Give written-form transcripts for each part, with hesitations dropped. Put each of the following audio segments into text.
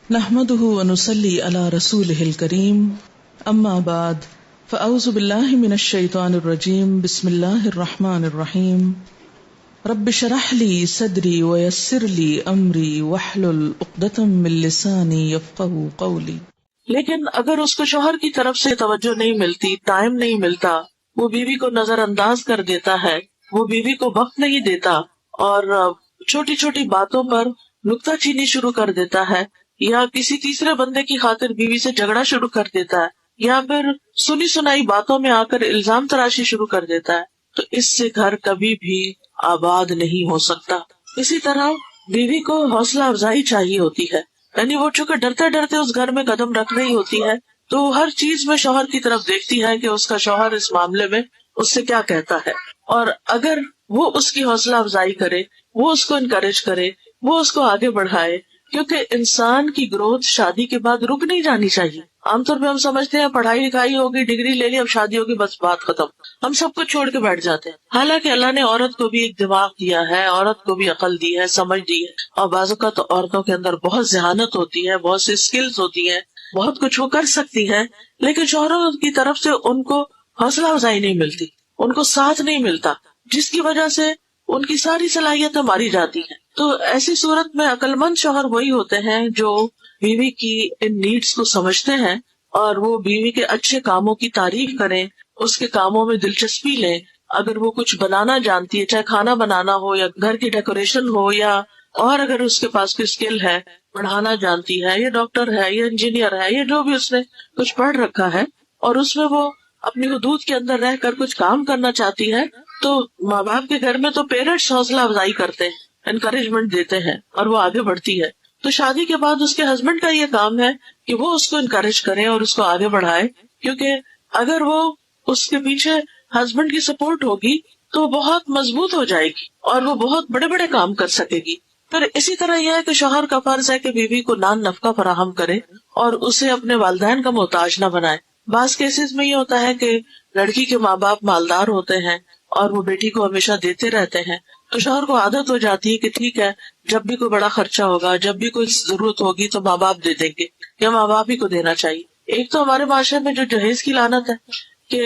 نحمده ونصلي على رسوله الكريم اما بعد فاعوذ بالله من الشيطان الرجيم بسم الله الرحمن الرحيم رب اشرح لي صدري ويسر لي امري واحلل عقدة من لساني يفقهوا قولي. لیکن اگر اس کو شوہر کی طرف سے توجہ نہیں ملتی، ٹائم نہیں ملتا، وہ بیوی کو نظر انداز کر دیتا ہے، وہ بیوی کو وقت نہیں دیتا اور چھوٹی چھوٹی باتوں پر نکتہ چینی شروع کر دیتا ہے، یا کسی تیسرے بندے کی خاطر بیوی سے جھگڑا شروع کر دیتا ہے، یا پھر سنی سنائی باتوں میں آ کر الزام تراشی شروع کر دیتا ہے، تو اس سے گھر کبھی بھی آباد نہیں ہو سکتا. اسی طرح بیوی کو حوصلہ افزائی چاہیے ہوتی ہے، یعنی وہ چونکہ ڈرتے ڈرتے اس گھر میں قدم رکھ رہی ہوتی ہے تو ہر چیز میں شوہر کی طرف دیکھتی ہے کہ اس کا شوہر اس معاملے میں اس سے کیا کہتا ہے، اور اگر وہ اس کی حوصلہ افزائی کرے، وہ اس کو انکریج کرے، وہ اس کو آگے بڑھائے، کیونکہ انسان کی گروتھ شادی کے بعد رک نہیں جانی چاہیے. عام طور پہ ہم سمجھتے ہیں پڑھائی لکھائی ہوگی، ڈگری لے لی، اب شادی ہوگی، بس بات ختم، ہم سب کچھ چھوڑ کے بیٹھ جاتے ہیں. حالانکہ اللہ نے عورت کو بھی ایک دماغ دیا ہے، عورت کو بھی عقل دی ہے، سمجھ دی ہے، اور بعض اوقات تو عورتوں کے اندر بہت ذہانت ہوتی ہے، بہت سی اسکلز ہوتی ہیں، بہت کچھ وہ کر سکتی ہیں، لیکن شوہروں کی طرف سے ان کو حوصلہ افزائی نہیں ملتی، ان کو ساتھ نہیں ملتا، جس کی وجہ سے ان کی ساری صلاحیتیں ماری جاتی ہیں. تو ایسی صورت میں عقل مند شوہر وہی ہوتے ہیں جو بیوی کی ان نیڈس کو سمجھتے ہیں اور وہ بیوی کے اچھے کاموں کی تعریف کریں، اس کے کاموں میں دلچسپی لیں. اگر وہ کچھ بنانا جانتی ہے، چاہے کھانا بنانا ہو یا گھر کی ڈیکوریشن ہو، یا اور اگر اس کے پاس کوئی اسکل ہے، پڑھانا جانتی ہے، یا ڈاکٹر ہے، یا انجینئر ہے، یا جو بھی اس نے کچھ پڑھ رکھا ہے، اور اس میں وہ اپنی حدود کے اندر رہ کر کچھ کام کرنا چاہتی ہے، تو ماں باپ کے گھر میں تو پیرنٹس حوصلہ افزائی کرتے ہیں، انکریجمنٹ دیتے ہیں، اور وہ آگے بڑھتی ہے. تو شادی کے بعد اس کے ہسبینڈ کا یہ کام ہے کہ وہ اس کو انکریج کرے اور اس کو آگے بڑھائے، کیونکہ اگر وہ اس کے پیچھے ہسبینڈ کی سپورٹ ہوگی تو وہ بہت مضبوط ہو جائے گی اور وہ بہت بڑے بڑے کام کر سکے گی. پھر اسی طرح یہ ہے کہ شوہر کا فرض ہے کہ بیوی کو نان نفقہ فراہم کرے اور اسے اپنے والدین کا محتاج نہ بنائے. بعض کیسز میں یہ ہوتا ہے کہ لڑکی کے ماں باپ مالدار ہوتے ہیں اور وہ بیٹی کو ہمیشہ دیتے رہتے ہیں، تو شوہر کو عادت ہو جاتی ہے کہ ٹھیک ہے، جب بھی کوئی بڑا خرچہ ہوگا، جب بھی کوئی ضرورت ہوگی تو ماں باپ دے دیں گے، یا ماں باپ ہی کو دینا چاہیے. ایک تو ہمارے معاشرے میں جو جہیز کی لعنت ہے کہ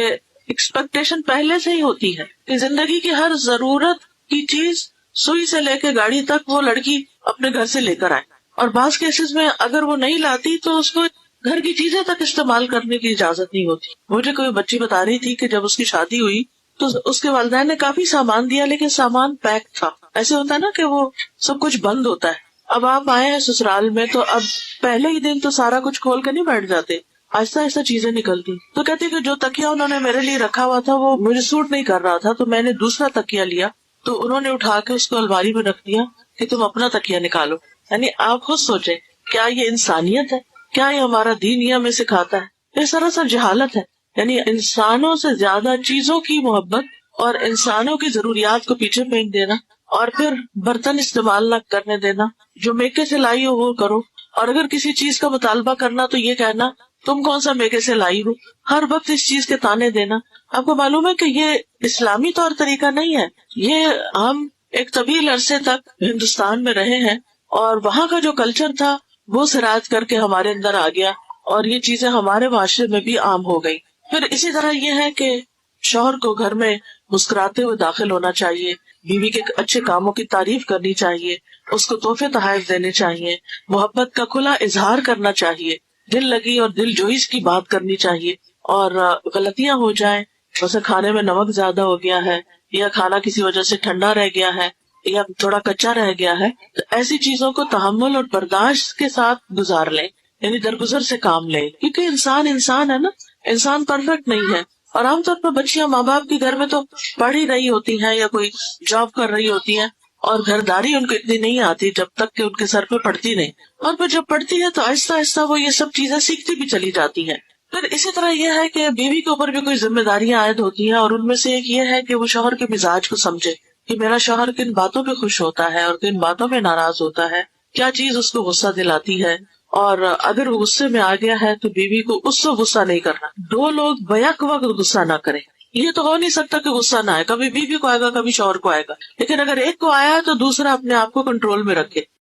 ایکسپیکٹیشن پہلے سے ہی ہوتی ہے کہ زندگی کی ہر ضرورت کی چیز، سوئی سے لے کے گاڑی تک، وہ لڑکی اپنے گھر سے لے کر آئے، اور بعض کیسز میں اگر وہ نہیں لاتی تو اس کو گھر کی چیزیں تک استعمال کرنے کی اجازت نہیں ہوتی. مجھے کوئی بچی بتا رہی تھی کہ جب اس کی شادی ہوئی تو اس کے والدین نے کافی سامان دیا، لیکن سامان پیک تھا. ایسے ہوتا ہے نا کہ وہ سب کچھ بند ہوتا ہے. اب آپ آئے ہیں سسرال میں تو اب پہلے ہی دن تو سارا کچھ کھول کے نہیں بیٹھ جاتے، آہستہ آہستہ چیزیں نکلتی. تو کہتے کہ جو تکیا انہوں نے میرے لیے رکھا ہوا تھا وہ مجھے سوٹ نہیں کر رہا تھا، تو میں نے دوسرا تکیا لیا، تو انہوں نے اٹھا کے اس کو الماری میں رکھ دیا کہ تم اپنا تکیا نکالو. یعنی آپ خود سوچیں، کیا یہ انسانیت ہے؟ کیا یہ ہمارا دین یہ ہمیں سکھاتا ہے؟ یہ سراسر جہالت ہے. یعنی انسانوں سے زیادہ چیزوں کی محبت اور انسانوں کی ضروریات کو پیچھے پھینک دینا، اور پھر برتن استعمال نہ کرنے دینا، جو میکے سے لائی ہو وہ کرو، اور اگر کسی چیز کا مطالبہ کرنا تو یہ کہنا تم کون سا میکے سے لائی ہو، ہر وقت اس چیز کے تانے دینا. آپ کو معلوم ہے کہ یہ اسلامی طور طریقہ نہیں ہے. یہ ہم ایک طویل عرصے تک ہندوستان میں رہے ہیں اور وہاں کا جو کلچر تھا وہ سرایت کر کے ہمارے اندر آ گیا، اور یہ چیزیں ہمارے معاشرے میں بھی عام ہو گئی. پھر اسی طرح یہ ہے کہ شوہر کو گھر میں مسکراتے ہوئے داخل ہونا چاہیے، بیوی کے اچھے کاموں کی تعریف کرنی چاہیے، اس کو تحفے تحائف دینے چاہیے، محبت کا کھلا اظہار کرنا چاہیے، دل لگی اور دل جوئی کی بات کرنی چاہیے. اور غلطیاں ہو جائیں، جیسے کھانے میں نمک زیادہ ہو گیا ہے، یا کھانا کسی وجہ سے ٹھنڈا رہ گیا ہے، یا تھوڑا کچا رہ گیا ہے، تو ایسی چیزوں کو تحمل اور برداشت کے ساتھ گزار لیں، یعنی درگزر سے کام لیں، کیونکہ انسان ہے نا، انسان پرفیکٹ نہیں ہے. اور عام طور پر بچیاں ماں باپ کے گھر میں تو پڑھ ہی رہی ہوتی ہیں یا کوئی جاب کر رہی ہوتی ہیں، اور گھرداری ان کو اتنی نہیں آتی جب تک کہ ان کے سر پہ پڑتی نہیں، اور پھر جب پڑتی ہے تو آہستہ آہستہ وہ یہ سب چیزیں سیکھتی بھی چلی جاتی ہیں. پھر اسی طرح یہ ہے کہ بیوی کے اوپر بھی کوئی ذمہ داریاں عائد ہوتی ہیں، اور ان میں سے ایک یہ ہے کہ وہ شوہر کے مزاج کو سمجھے کہ میرا شوہر کن باتوں پہ خوش ہوتا ہے اور کن باتوں میں ناراض ہوتا ہے، کیا چیز اس کو غصہ دلاتی ہے، اور اگر وہ غصے میں آ گیا ہے تو بیوی کو اس سے غصہ نہیں کرنا. دو لوگ بیک وقت غصہ نہ کریں. یہ تو ہو نہیں سکتا کہ غصہ نہ آئے، کبھی بیوی کو آئے گا کبھی شوہر کو آئے گا، لیکن اگر ایک کو آیا ہے تو دوسرا اپنے آپ کو کنٹرول میں رکھے.